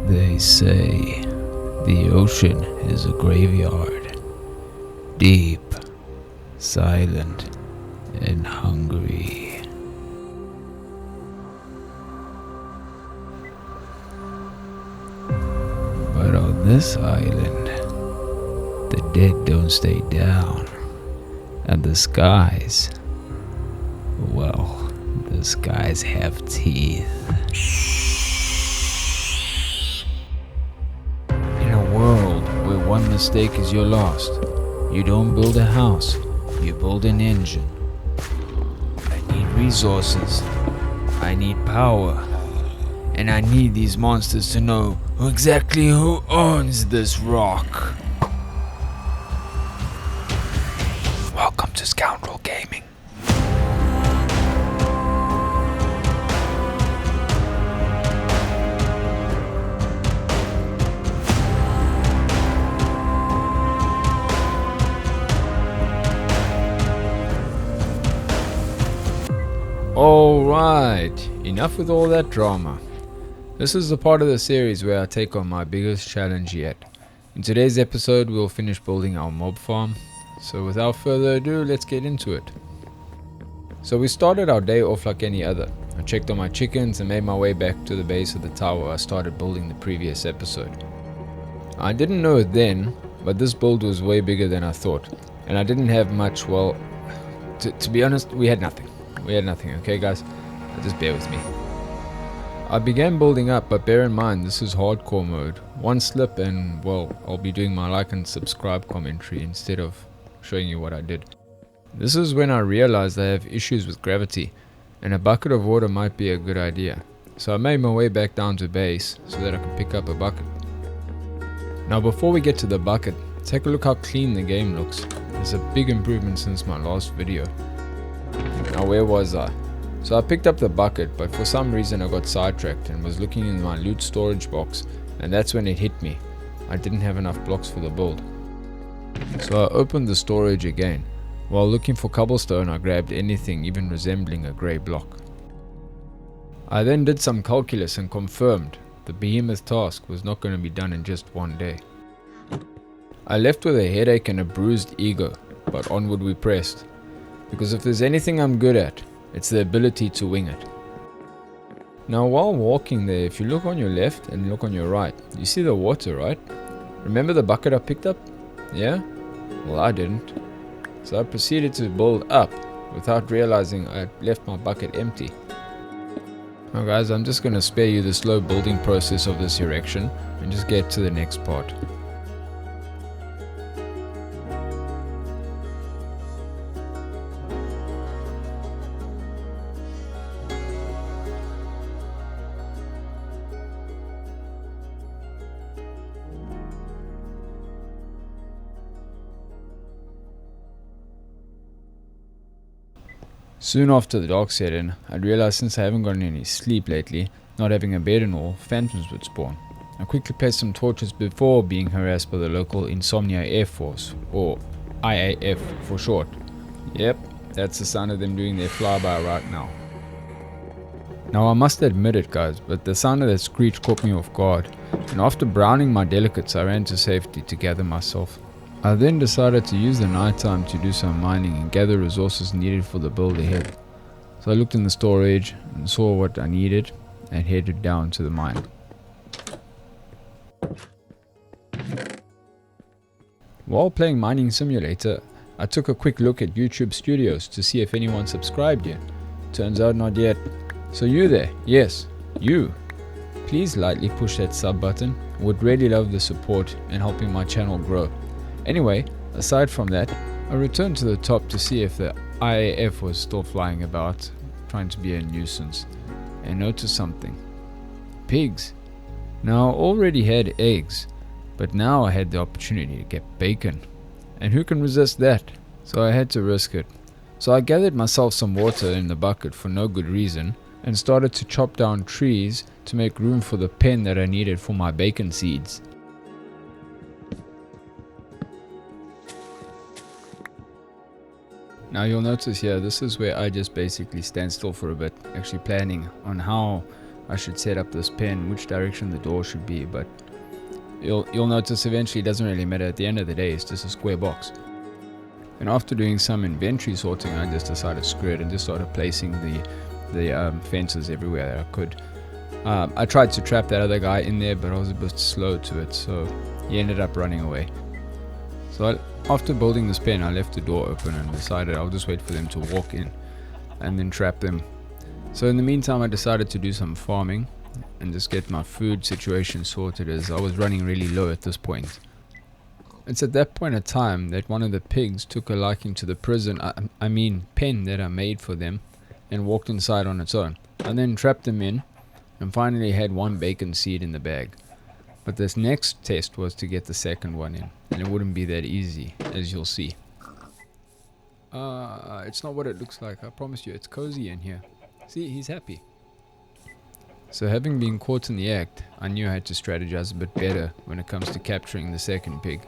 They say the ocean is a graveyard, deep, silent, and hungry. But on this island, the dead don't stay down, and the skies, well, the skies have teeth. In a world where one mistake is you're lost, you don't build a house, you build an engine. I need resources, I need power, and I need these monsters to know exactly who owns this rock. Welcome to Scoundrel Gaming. Alright, enough with all that drama. This is the part of the series where I take on my biggest challenge yet. In today's episode we'll finish building our mob farm, so without further ado let's get into it. So we started our day off like any other. I checked on my chickens and made my way back to the base of the tower I started building the previous episode. I didn't know it then, but this build was way bigger than I thought, and I didn't have much, well, to be honest, we had nothing. Okay guys? Just bear with me. I began building up, but bear in mind this is hardcore mode. One slip and, well, I'll be doing my like and subscribe commentary instead of showing you what I did. This is when I realized I have issues with gravity, and a bucket of water might be a good idea. So I made my way back down to base so that I could pick up a bucket. Now before we get to the bucket, take a look how clean the game looks. It's a big improvement since my last video. Now where was I? So I picked up the bucket, but for some reason I got sidetracked and was looking in my loot storage box, and that's when it hit me. I didn't have enough blocks for the build. So I opened the storage again. While looking for cobblestone, I grabbed anything even resembling a grey block. I then did some calculus and confirmed the behemoth task was not going to be done in just one day. I left with a headache and a bruised ego, but onward we pressed. Because if there's anything I'm good at, it's the ability to wing it. Now while walking there, if you look on your left and look on your right, you see the water, right? Remember the bucket I picked up? Yeah? Well, I didn't. So I proceeded to build up without realizing I left my bucket empty. Now guys, I'm just going to spare you the slow building process of this erection and just get to the next part. Soon after the dark set in, I realized since I haven't gotten any sleep lately, not having a bed and all, phantoms would spawn. I quickly placed some torches before being harassed by the local Insomnia Air Force, or IAF for short. Yep, that's the sound of them doing their flyby right now. Now I must admit it guys, but the sound of that screech caught me off guard, and after browning my delicates I ran to safety to gather myself. I then decided to use the night time to do some mining and gather resources needed for the build ahead. So I looked in the storage and saw what I needed and headed down to the mine. While playing Mining Simulator, I took a quick look at YouTube Studios to see if anyone subscribed yet. Turns out not yet. So you there, yes, you. Please lightly push that sub button. Would really love the support and helping my channel grow. Anyway, aside from that, I returned to the top to see if the IAF was still flying about, trying to be a nuisance, and noticed something. Pigs. Now I already had eggs, but now I had the opportunity to get bacon. And who can resist that? So I had to risk it. So I gathered myself some water in the bucket for no good reason, and started to chop down trees to make room for the pen that I needed for my bacon seeds. Now you'll notice here, this is where I just basically stand still for a bit, actually planning on how I should set up this pen, which direction the door should be, but you'll notice eventually it doesn't really matter. At the end of the day, it's just a square box. And after doing some inventory sorting, I just decided screw it and just started placing the fences everywhere that I could. I tried to trap that other guy in there, but I was a bit slow to it, so he ended up running away. So after building this pen, I left the door open and decided I'll just wait for them to walk in and then trap them. So in the meantime, I decided to do some farming and just get my food situation sorted, as I was running really low at this point. It's at that point of time that one of the pigs took a liking to the prison, pen that I made for them, and walked inside on its own. I then trapped them in and finally had one bacon seed in the bag. But this next test was to get the second one in, and it wouldn't be that easy, as you'll see. It's not what it looks like, I promise you, it's cozy in here. See, he's happy. So having been caught in the act, I knew I had to strategize a bit better when it comes to capturing the second pig.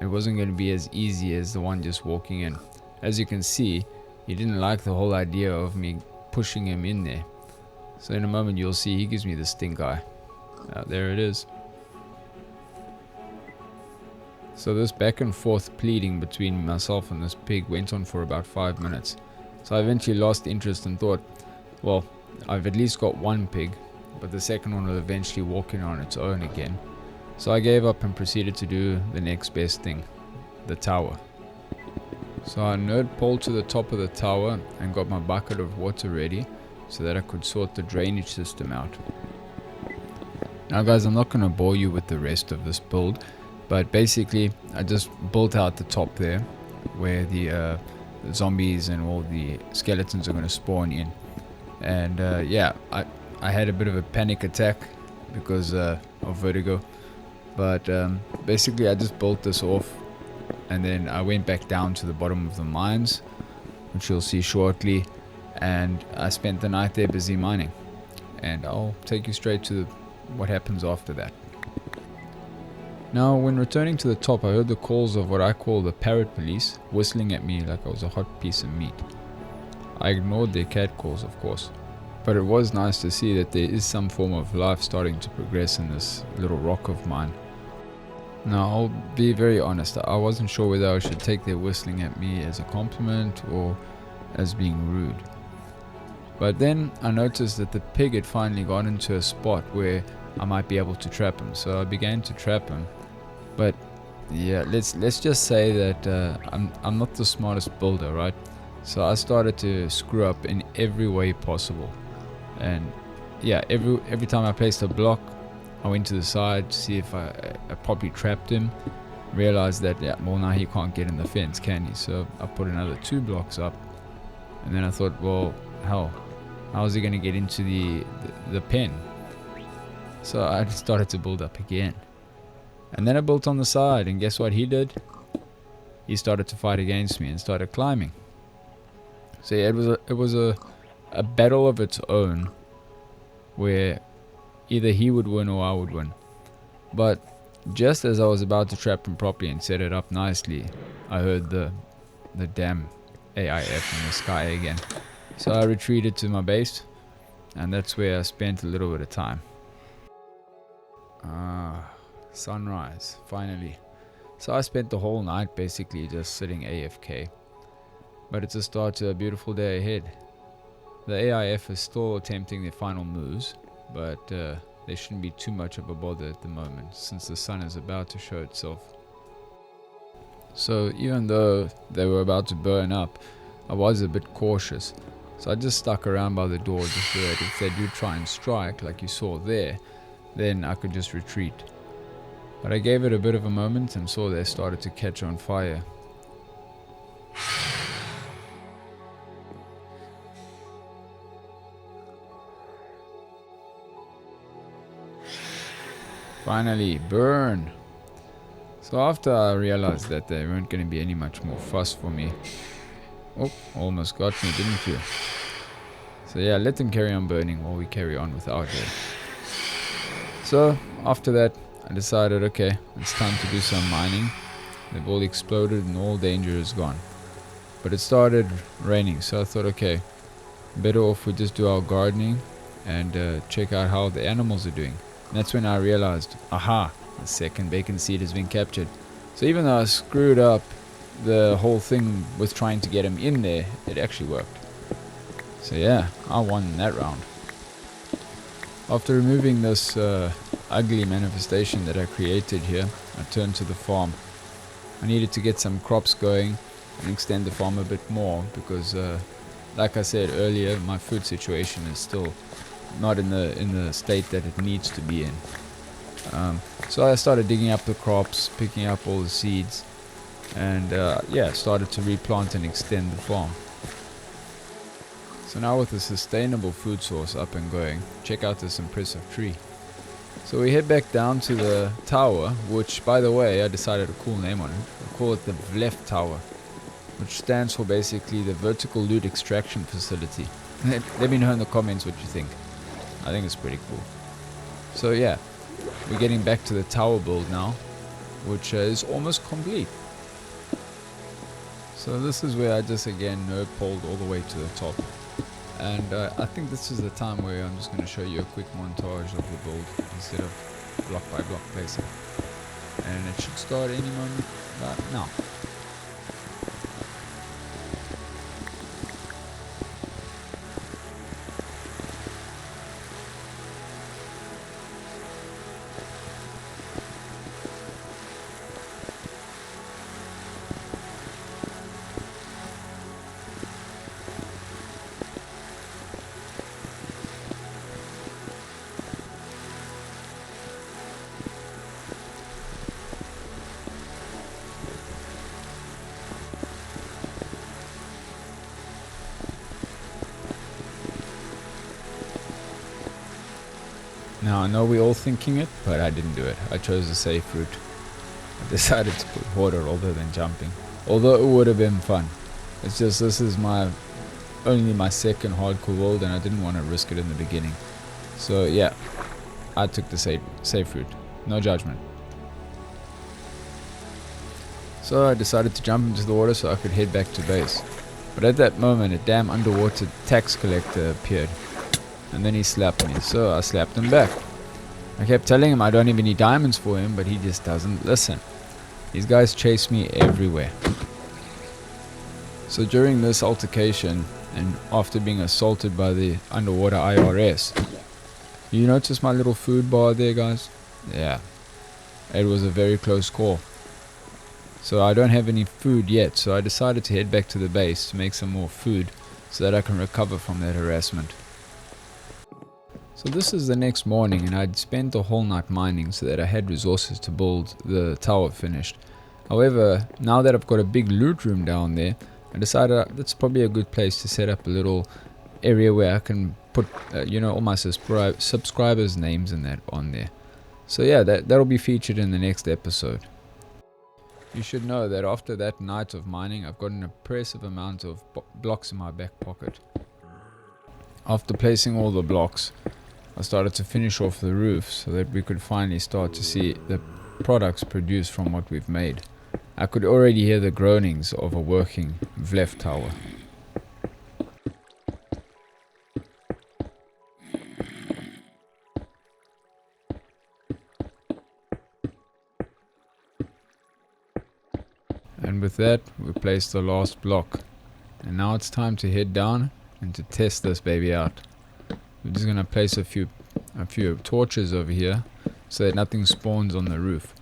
It wasn't going to be as easy as the one just walking in. As you can see, he didn't like the whole idea of me pushing him in there. So in a moment you'll see he gives me the stink eye. There it is. So this back and forth pleading between myself and this pig went on for about 5 minutes. So I eventually lost interest and thought, well, I've at least got one pig, but the second one will eventually walk in on its own again. So I gave up and proceeded to do the next best thing, the tower. So I nerd poled to the top of the tower and got my bucket of water ready so that I could sort the drainage system out. Now guys, I'm not going to bore you with the rest of this build, but basically I just built out the top there where the zombies and all the skeletons are going to spawn in. And I had a bit of a panic attack because of vertigo, but basically I just built this off, and then I went back down to the bottom of the mines, which you'll see shortly, and I spent the night there busy mining, and I'll take you straight to what happens after that. Now when returning to the top, I heard the calls of what I call the parrot police whistling at me like I was a hot piece of meat. I ignored their cat calls, of course, but it was nice to see that there is some form of life starting to progress in this little rock of mine. Now I'll be very honest, I wasn't sure whether I should take their whistling at me as a compliment or as being rude. But then I noticed that the pig had finally got into a spot where I might be able to trap him, so I began to trap him. But yeah, let's just say that I'm not the smartest builder, right? So I started to screw up in every way possible, and yeah, every time I placed a block, I went to the side to see if I properly trapped him. Realized that now he can't get in the fence, can he? So I put another 2 blocks up, and then I thought, well, how is he going to get into the pen? So I just started to build up again, and then I built on the side, and guess what he did? He started to fight against me and started climbing. So yeah, it was a battle of its own, where either he would win or I would win. But just as I was about to trap him properly and set it up nicely, I heard the damn AIF in the sky again. So I retreated to my base, and that's where I spent a little bit of time. Sunrise, finally. So I spent the whole night basically just sitting AFK. But it's a start to a beautiful day ahead. The AIF is still attempting their final moves, but there shouldn't be too much of a bother at the moment, since the sun is about to show itself. So even though they were about to burn up, I was a bit cautious. So I just stuck around by the door just so that if they do try and strike, like you saw there, then I could just retreat. But I gave it a bit of a moment and saw they started to catch on fire. Finally, burn! So after I realized that there weren't going to be any much more fuss for me. Oh, almost got me, didn't you? So yeah, let them carry on burning while we carry on with our day. So after that, I decided, okay, it's time to do some mining. They've all exploded and all danger is gone. But it started raining, so I thought, okay, better off we just do our gardening and check out how the animals are doing. And that's when I realized, aha, the second bacon seed has been captured. So even though I screwed up the whole thing with trying to get him in there, it actually worked. So yeah, I won that round. After removing this ugly manifestation that I created here, I turned to the farm. I needed to get some crops going and extend the farm a bit more because like I said earlier, my food situation is still not in the state that it needs to be in. So I started digging up the crops, picking up all the seeds, and yeah, started to replant and extend the farm. So now with a sustainable food source up and going, check out this impressive tree. So we head back down to the tower, which by the way, I decided a cool name on it. I call it the VLEF Tower, which stands for basically the Vertical Loot Extraction Facility. Let me know in the comments what you think. I think it's pretty cool. So yeah, we're getting back to the tower build now, which is almost complete. So this is where I just again nerd poled all the way to the top. And I think this is the time where I'm just going to show you a quick montage of the build instead of block by block placing. And it should start any moment now. Now I know we're all thinking it, but I didn't do it. I chose a safe route. I decided to put water rather than jumping. Although it would have been fun. It's just this is only my second hardcore world and I didn't want to risk it in the beginning. So yeah, I took the safe route. No judgment. So I decided to jump into the water so I could head back to base. But at that moment a damn underwater tax collector appeared. And then he slapped me, so I slapped him back. I kept telling him I don't have any diamonds for him, but he just doesn't listen. These guys chase me everywhere. So during this altercation, and after being assaulted by the underwater IRS, you notice my little food bar there, guys? Yeah, it was a very close call. So I don't have any food yet, so I decided to head back to the base to make some more food so that I can recover from that harassment. So this is the next morning and I'd spent the whole night mining so that I had resources to build the tower finished. However, now that I've got a big loot room down there, I decided that's probably a good place to set up a little area where I can put all my subscribers' names and that on there. So yeah, that'll be featured in the next episode. You should know that after that night of mining, I've got an impressive amount of blocks in my back pocket. After placing all the blocks, I started to finish off the roof so that we could finally start to see the products produced from what we've made. I could already hear the groanings of a working VLEF tower. And with that, we placed the last block. And now it's time to head down and to test this baby out. We're just going to place a few torches over here so that nothing spawns on the roof.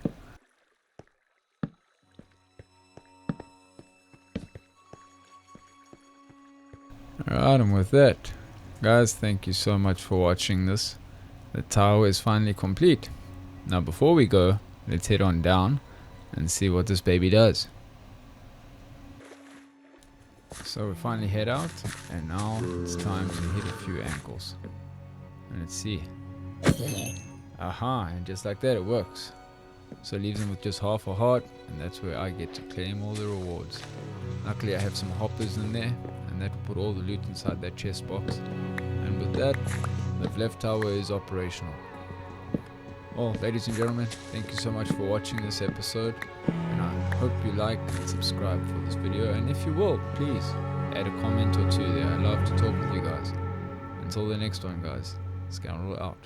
Alright, and with that, guys, thank you so much for watching this. The tower is finally complete. Now before we go, let's head on down and see what this baby does. So we finally head out, and now it's time to hit a few ankles. And let's see. Aha, and just like that it works. So it leaves him with just half a heart, and that's where I get to claim all the rewards. Luckily I have some hoppers in there, and that will put all the loot inside that chest box. And with that, the VLEF tower is operational. Well, ladies and gentlemen, thank you so much for watching this episode, and I hope you like and subscribe for this video, and if you will, please add a comment or two there. I love to talk with you guys. Until the next one, guys, Scoundrel out.